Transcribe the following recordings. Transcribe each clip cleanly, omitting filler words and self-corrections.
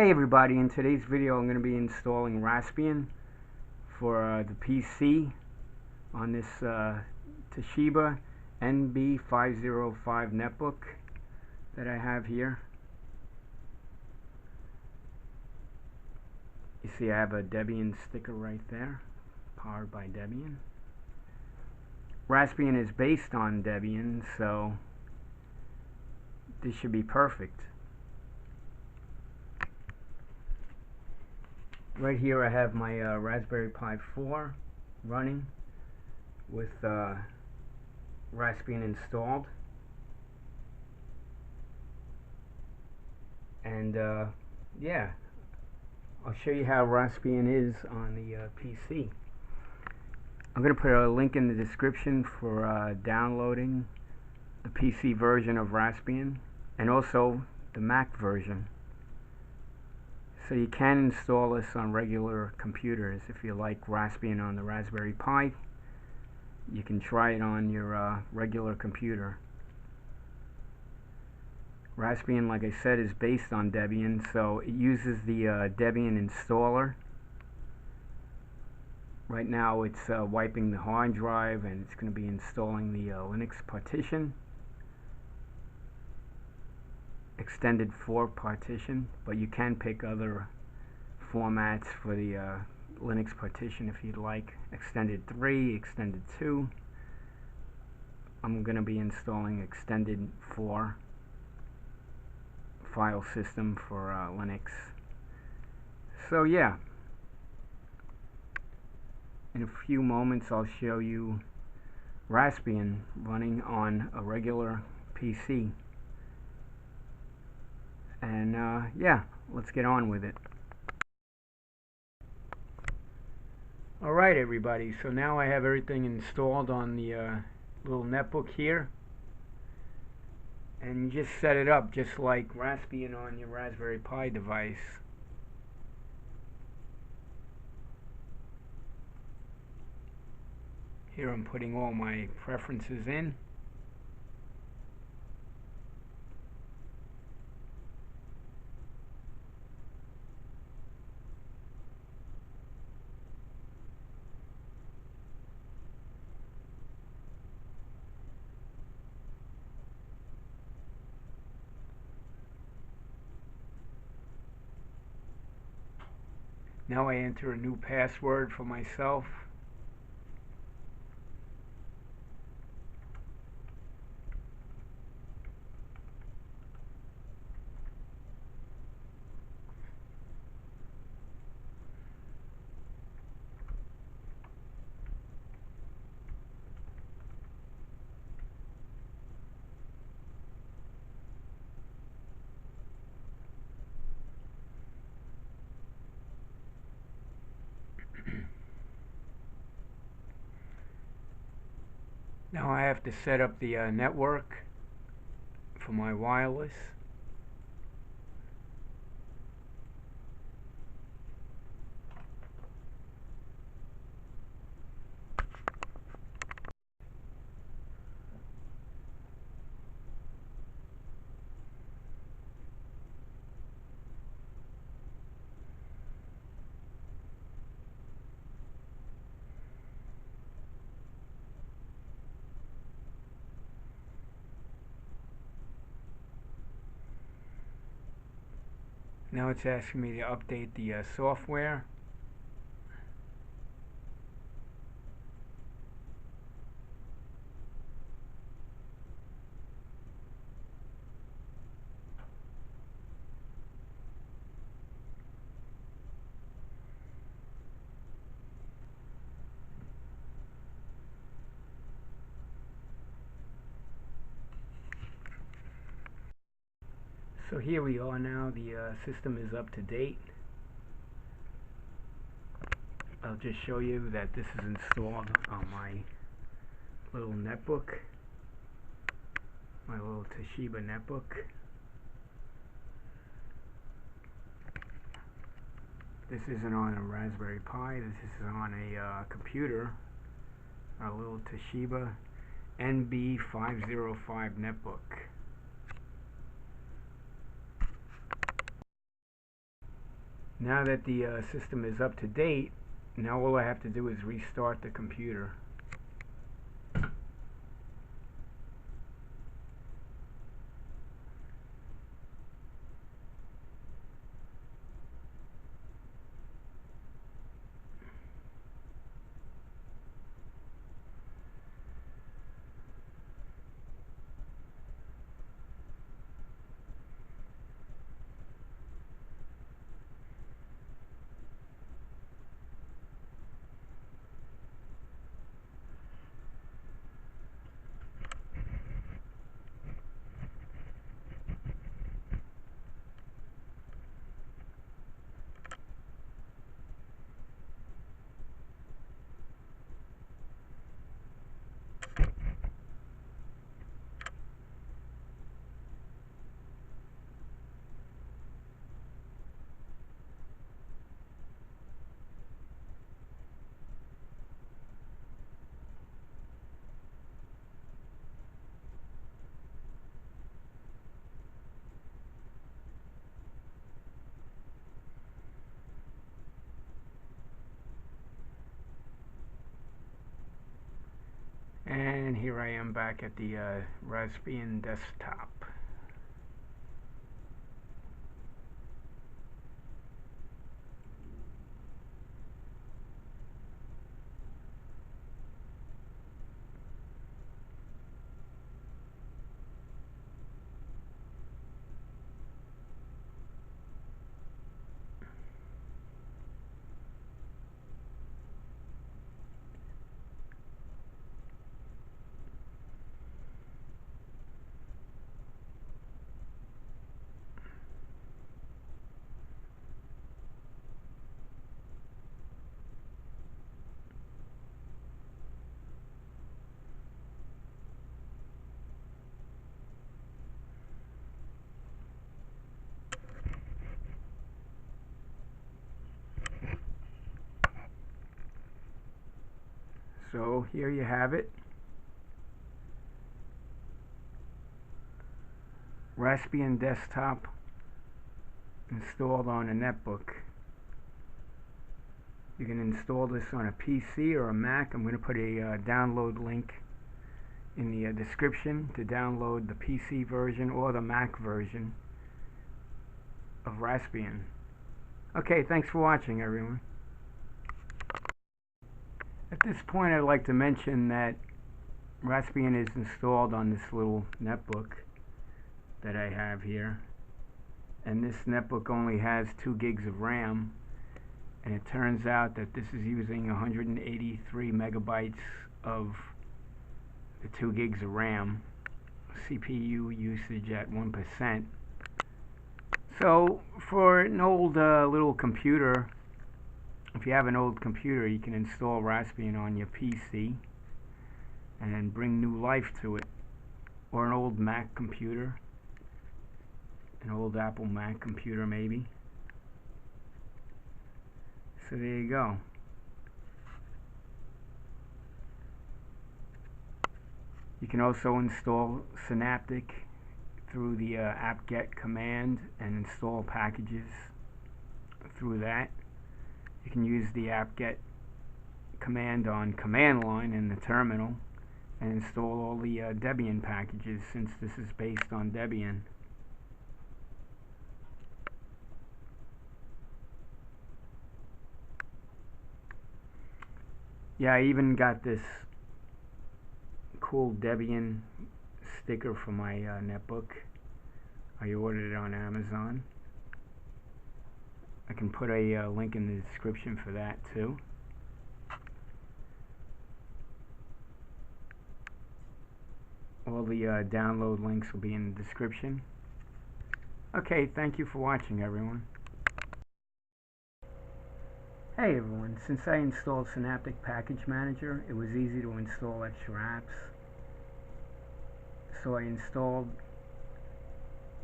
Hey everybody, in today's video I'm going to be installing Raspbian for the PC on this Toshiba NB505 netbook that I have here. You see I have a Debian sticker right there, powered by Debian. Raspbian is based on Debian, so this should be perfect. Right here I have my Raspberry Pi 4 running with Raspbian installed, and yeah, I'll show you how Raspbian is on the PC. I'm going to put a link in the description for downloading the PC version of Raspbian and also the Mac version. So you can install this on regular computers. If you like Raspbian on the Raspberry Pi, you can try it on your regular computer. Raspbian, like I said, is based on Debian, so it uses the Debian installer. Right now it's wiping the hard drive, and it's going to be installing the Linux partition. Extended 4 partition, but you can pick other formats for the Linux partition if you'd like. Extended 3, extended 2. I'm going to be installing extended 4 file system for Linux. So yeah, in a few moments I'll show you Raspbian running on a regular PC. And yeah, let's get on with it. Alright everybody, so now I have everything installed on the little netbook here. And you just set it up just like Raspbian on your Raspberry Pi device. Here I'm putting all my preferences in. Now I enter a new password for myself. Now I have to set up the network for my wireless. Now it's asking me to update the software. So here we are now, the system is up to date. I'll just show you that this is installed on my little netbook, my little Toshiba netbook. This isn't on a Raspberry Pi, this is on a computer, a little Toshiba NB505 netbook. Now that the system is up to date, now all I have to do is restart the computer. And here I am back at the Raspbian desktop. So here you have it. Raspbian desktop installed on a netbook. You can install this on a PC or a Mac. I'm going to put a download link in the description to download the PC version or the Mac version of Raspbian. Okay, thanks for watching, everyone. At this point, I'd like to mention that Raspbian is installed on this little netbook that I have here. And this netbook only has 2 gigs of RAM. And it turns out that this is using 183 megabytes of the 2 gigs of RAM. CPU usage at 1%. So for an old little computer, if you have an old computer, you can install Raspbian on your PC and bring new life to it. Or an old Mac computer, an old Apple Mac computer maybe. So there you go. You can also install Synaptic through the apt-get command and install packages through that. You can use the apt-get command on command line in the terminal and install all the Debian packages, since this is based on Debian. Yeah, I even got this cool Debian sticker for my netbook. I ordered it on Amazon. I can put a link in the description for that too. All the download links will be in the description. Okay, thank you for watching, everyone. Hey everyone, since I installed Synaptic Package Manager, it was easy to install extra apps. So I installed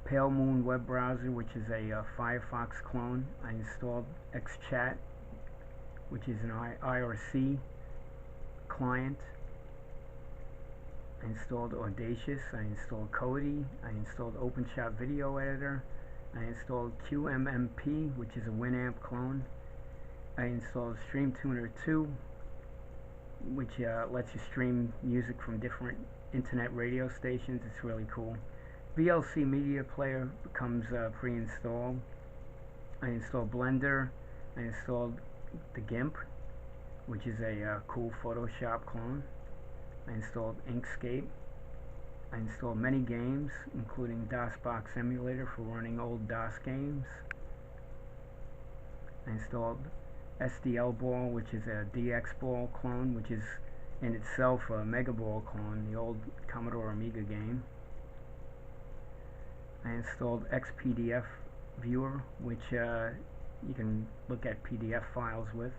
Pale Moon web browser, which is a Firefox clone. I installed XChat, which is an IRC client. I installed Audacious, I installed Kodi, I installed OpenShot Video Editor, I installed QMMP, which is a Winamp clone. I installed Stream Tuner 2, which lets you stream music from different internet radio stations. It's really cool. VLC Media Player comes pre-installed. I installed Blender. I installed the GIMP, which is a cool Photoshop clone. I installed Inkscape. I installed many games, including DOSBox Emulator for running old DOS games. I installed SDL Ball, which is a DX Ball clone, which is in itself a Mega Ball clone, the old Commodore Amiga game. I installed XPDF Viewer, which you can look at PDF files with.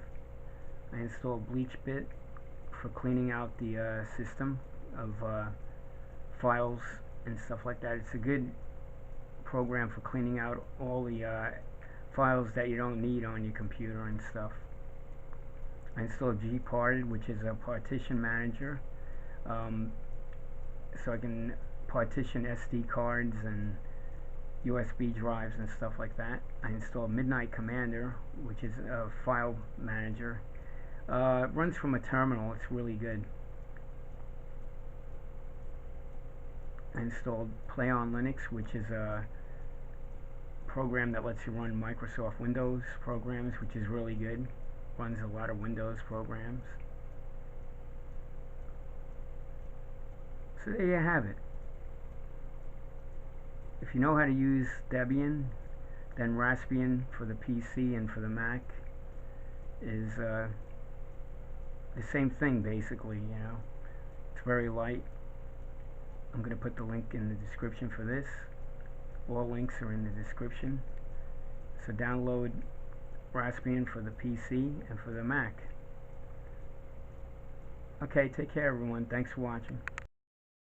I installed BleachBit for cleaning out the system of files and stuff like that. It's a good program for cleaning out all the files that you don't need on your computer and stuff. I installed gparted, which is a partition manager, so I can partition SD cards and USB drives and stuff like that. I installed Midnight Commander, which is a file manager. It runs from a terminal. It's really good. I installed Play on Linux, which is a program that lets you run Microsoft Windows programs, which is really good. Runs a lot of Windows programs. So there you have it. If you know how to use Debian, then Raspbian for the PC and for the Mac is the same thing basically, you know. It's very light. I'm going to put the link in the description for this. All links are in the description. So download Raspbian for the PC and for the Mac. Okay, take care everyone. Thanks for watching.